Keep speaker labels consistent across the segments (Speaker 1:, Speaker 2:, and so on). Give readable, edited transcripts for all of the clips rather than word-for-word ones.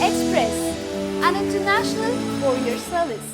Speaker 1: Express, an international courier service.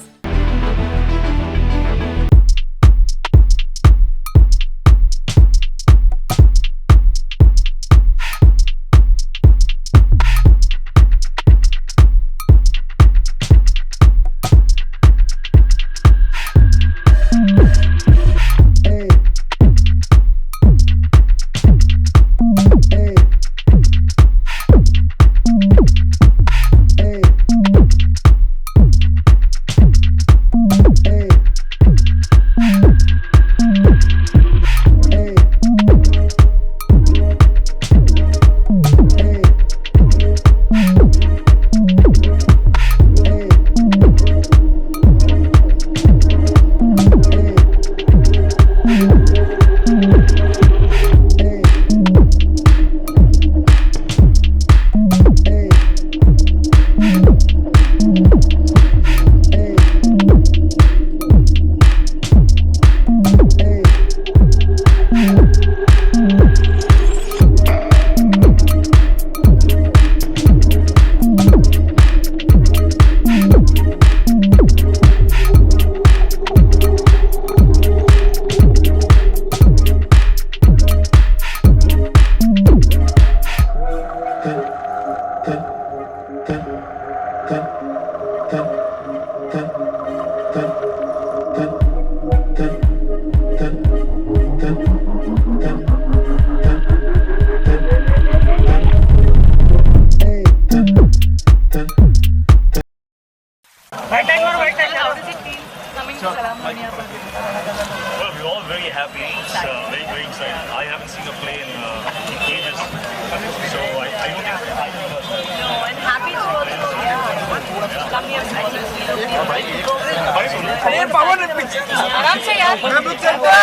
Speaker 2: How does it feel coming to Salamania?
Speaker 3: Well, we're all very happy. It's very, very exciting. I haven't seen a play in ages, so I don't think I
Speaker 2: No, and happy to also, come here. I think आराम से यार.
Speaker 4: Ma'am look center.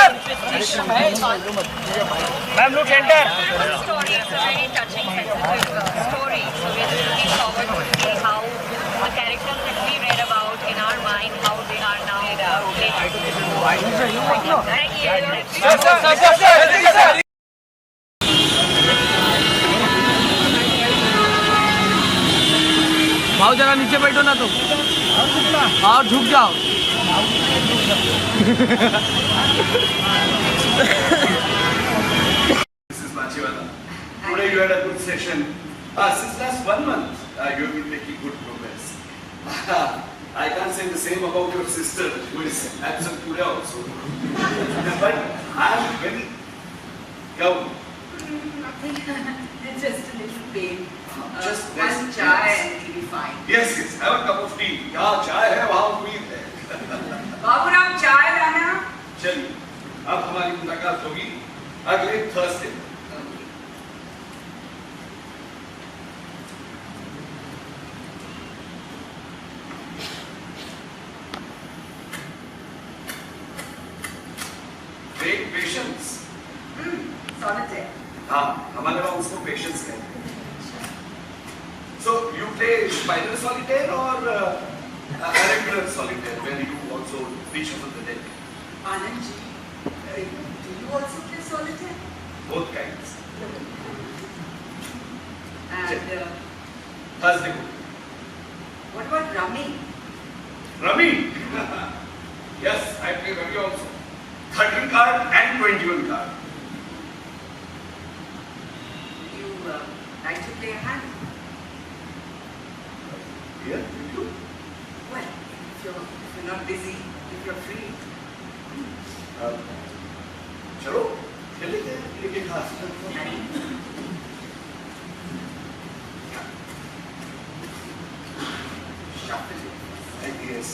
Speaker 4: Ma'am look center.
Speaker 2: The story is a very touching, sensitive story. So we're just looking forward to see how the characters that we read about in our mind, how they are now played. Thank you.
Speaker 4: भाव जरा नीचे बैठो ना तुम और झुक जाओ
Speaker 5: This is Machiwala. Today you had a good session. Since last 1 month, you have been making good progress. I can't say the same about your sister, who is absent today also. But I am very young.
Speaker 6: It's just a little pain.
Speaker 5: Just
Speaker 6: one chai and you'll be fine.
Speaker 5: Yes, yes. Have a cup of tea. यहाँ चाय है, वहाँ उम्मीद है.
Speaker 6: बाबूराम चाय लाना.
Speaker 5: चलिए, अब हमारी मुलाकात होगी अगले थर्सडे. Great patience.
Speaker 6: Solitaire.
Speaker 5: हाँ, हमारे वहाँ उसको patience कहते हैं. So you play spider solitaire or regular solitaire, where you also reshuffle the deck?
Speaker 6: Anand ji, do you also play solitaire?
Speaker 5: Both kinds.
Speaker 6: And
Speaker 5: Thursday.
Speaker 6: what about Rummy?
Speaker 5: Rummy. Yes, I play Rummy also. 13 card and 21 card.
Speaker 6: Do you like to play a hand?
Speaker 5: Here, you.
Speaker 6: Well, if you're not busy, if you're free.
Speaker 5: चलो खेल लेते हैं लेकिन हाँ
Speaker 6: Shuffle it.
Speaker 5: I guess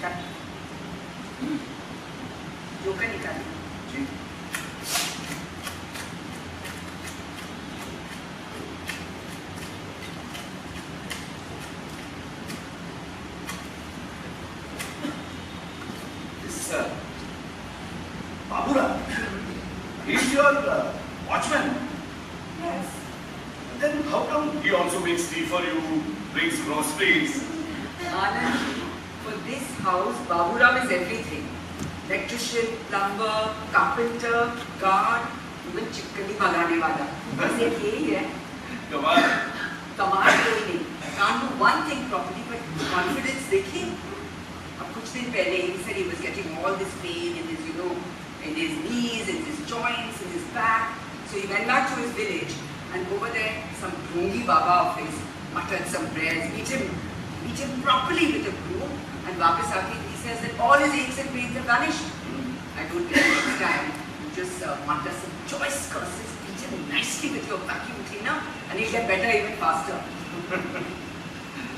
Speaker 6: Cut. Joker निकालिए.
Speaker 5: जी Babura, he's your watchman.
Speaker 6: Yes.
Speaker 5: Then how come he also makes tea for you, brings groceries?
Speaker 6: Anand, for this house, Baburam is everything. electrician, plumber, carpenter, guard, even चिकनी भगाने वाला. बस एक यही है.
Speaker 5: कमाल.
Speaker 6: कमाल कोई नहीं. Can't do one thing properly, but confidence देखिए. अब कुछ दिन पहले he said he was getting all this pain in his, you know, in his knees, in his joints, in his back. So he went back to his village, and over there, some Dhongi Baba of his muttered some prayers, beat him properly with a broom, and वापस आके he says that all his aches and pains have vanished. I told him next time, you just mutter some choice curses, beat him nicely with your vacuum cleaner, and he'll get better even faster.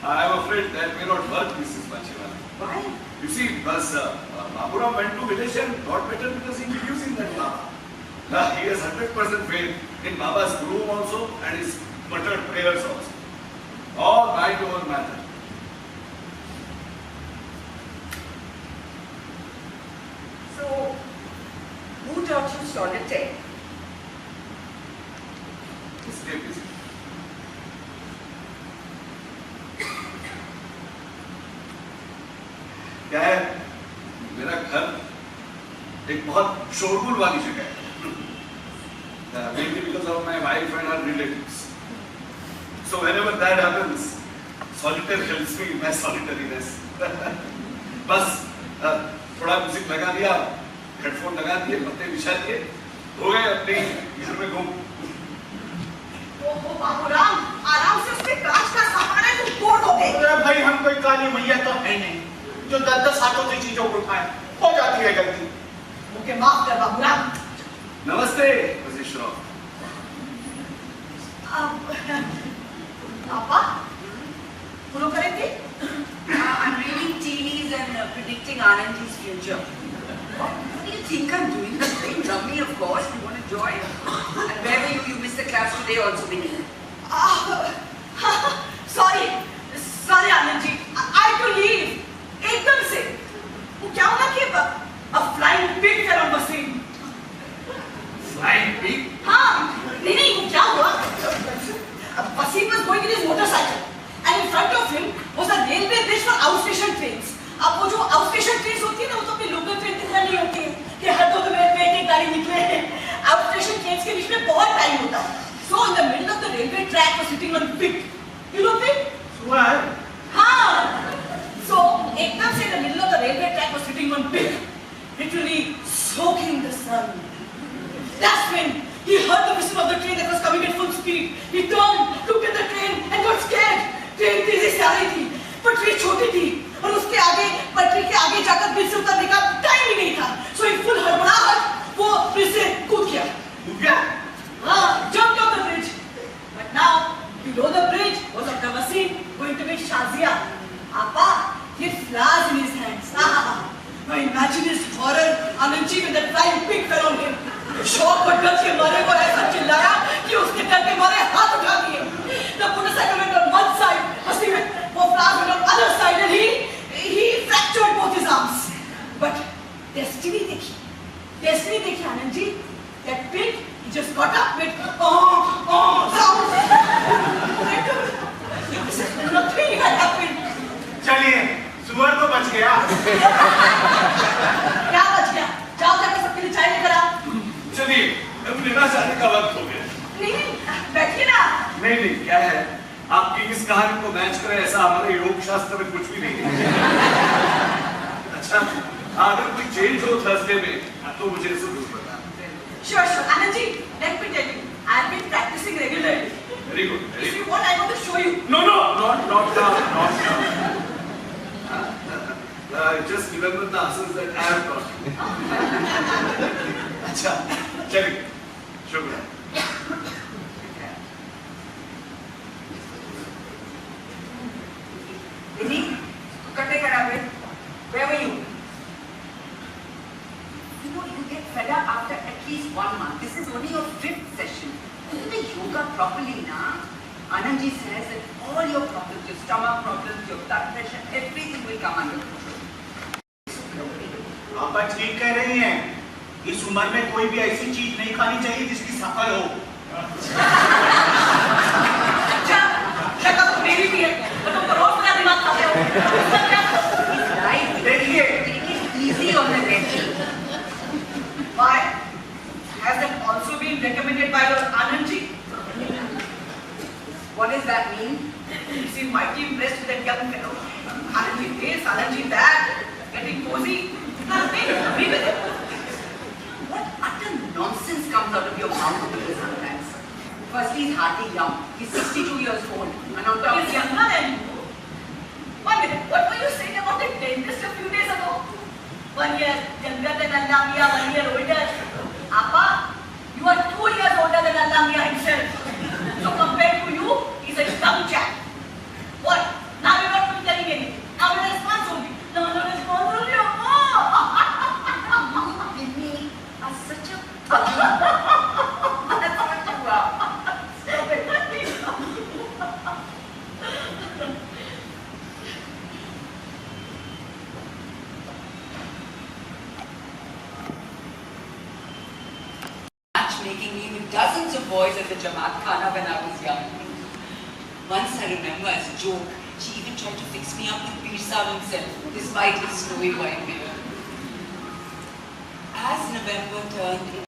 Speaker 5: I am afraid that may not work, Mrs. Bachiwala.
Speaker 6: Why?
Speaker 5: You see, Baburam went to village and got better because he was using that Baba. He has 100% faith in Baba's broom also and his muttered prayers also. All right over matter.
Speaker 6: So, who taught you solitaire?
Speaker 5: Stay busy. क्या है, मेरा घर एक बहुत शोरगुल वाली जगह है. Mainly because of my wife and her relatives. So whenever that happens, solitaire helps me in my solitariness. बस थोड़ा म्यूजिक लगा दिया, हेडफोन लगा दिए, पत्ते बिछा दिए, हो गए अपने घर में घूम.
Speaker 6: ओहो बाबूराम, आराम से उसके कांच का सामान है, तुम तोड़ दोगे.
Speaker 4: अरे भाई हम कोई काली मैया तो है नहीं जो 10-10 हाथों से चीजों को उठाए. हो जाती है गलती.
Speaker 6: मुझे माफ कर बाबूराम.
Speaker 5: नमस्ते वजीश्वरा.
Speaker 6: पापा, फॉलो करेंगे? I'm reading tea leaves and predicting Anandji's future. What do you think I'm doing? I'm playing rummy, of course. You want to join? And where were you? You missed the class today also, Vinny. Sorry, Anand ji. I had to leave. एकदम से. वो क्या हुआ कि a flying pig fell on Wasim.
Speaker 5: Flying pig?
Speaker 6: हाँ, नहीं, वो क्या हुआ? Wasim was going in his motorcycle, and in front of him was a railway bridge for outstation trains. अब वो जो outstation trains होती है ना, वो तो अपनी local train की तरह नहीं होती है कि हर 2 मिनट में एक गाड़ी निकले. Outstation trains के बीच में बहुत टाइम होता है. So in the middle of the railway track was sitting on pig. You know pig?
Speaker 4: Well,
Speaker 6: हाँ. So एकदम से in the middle of the railway track was sitting on pig, literally soaking the sun. That's when he heard the whistle of the train that was coming at full speed. He turned, looked at the train and got scared. Train तेजी से आ रही थी, पटरी छोटी थी और उसके आगे पटरी के आगे जाकर ब्रिज से उतरने का टाइम ही नहीं था. So in full हड़बड़ाहट वो ब्रिज से कूद गया. हाँ, jumped off the bridge. But now below the bridge was Dr. Wasim going to meet Shazia. Appa, he had flowers in his hands. Now imagine his horror, Anandji, when that flying pig fell on him. शौक और डर के मारे वो ऐसा चिल्लाया कि उसके डर के मारे हाथ उठा दिए. The motorcycle went on one side, Wasim went on the other side, and he fractured both his arms. But destiny देखी, Anandji. That pig, he just got up with sound. Nothing had happened.
Speaker 4: चलिए सुअर तो बच गया.
Speaker 6: क्या बच गया? जाओ जाकर सबके लिए चाय लेकर आओ.
Speaker 5: चलिए, अब लेना जाने का वक्त हो गया.
Speaker 6: नहीं, बैठिए ना.
Speaker 5: नहीं, क्या है? आपकी इस कहानी को मैच करे ऐसा हमारे योग शास्त्र में कुछ भी नहीं है. अच्छा, अगर कोई चेंज हो थर्सडे में तो मुझे जरूर बताना.
Speaker 6: Sure. Anandji, let me tell you, I've been practicing regularly.
Speaker 5: Very good.
Speaker 6: If you want, I'm going to show you.
Speaker 5: No, not now. Just remember the answers that I have taught you. अच्छा, चलिए, शुक्रिया.
Speaker 6: Vinny, कट्टे करावे. Where were you? You know, you get fed up after at least 1 month. This is only your 5th session. Do the yoga properly, na? Anandji says that all your problems, your stomach problems, your blood pressure, everything will come under control.
Speaker 4: आप ठीक कह रही हैं. इस उम्र में कोई भी ऐसी चीज नहीं खानी चाहिए जिसकी शकल हो.
Speaker 6: अच्छा, शक्ल तो मेरी भी है, पर तुम तो रोज मेरा दिमाग खाते हो. देखिए, easy on the dental. Why? Has that also been recommended by your Anandji?
Speaker 7: What does that mean?
Speaker 6: He seemed mighty impressed with that young fellow. Anandji this, Anandji that, getting cozy. Nothing, agree with him.
Speaker 7: What utter nonsense comes out of your mouth sometimes. Firstly, he's hardly young. He's 62 years old. And on top
Speaker 6: He's younger than you. 1 minute, what were you saying about the dentist a few days ago? 1 year younger than Allah Mia, 1 year older. Appa, you are 2 years older than Allah Mia himself. So compared to you, he's a young chap. What? Now you're not telling anything. Now you're a response only. No, response only.
Speaker 7: me are such a puppy. That's what you are.
Speaker 6: Stop it.
Speaker 7: Matchmaking me with dozens of boys at the Jamaat Khana when I was young. Once I remember as a joke, she even tried to fix me up with Peer Saab himself, despite his snowy white beard. As November turned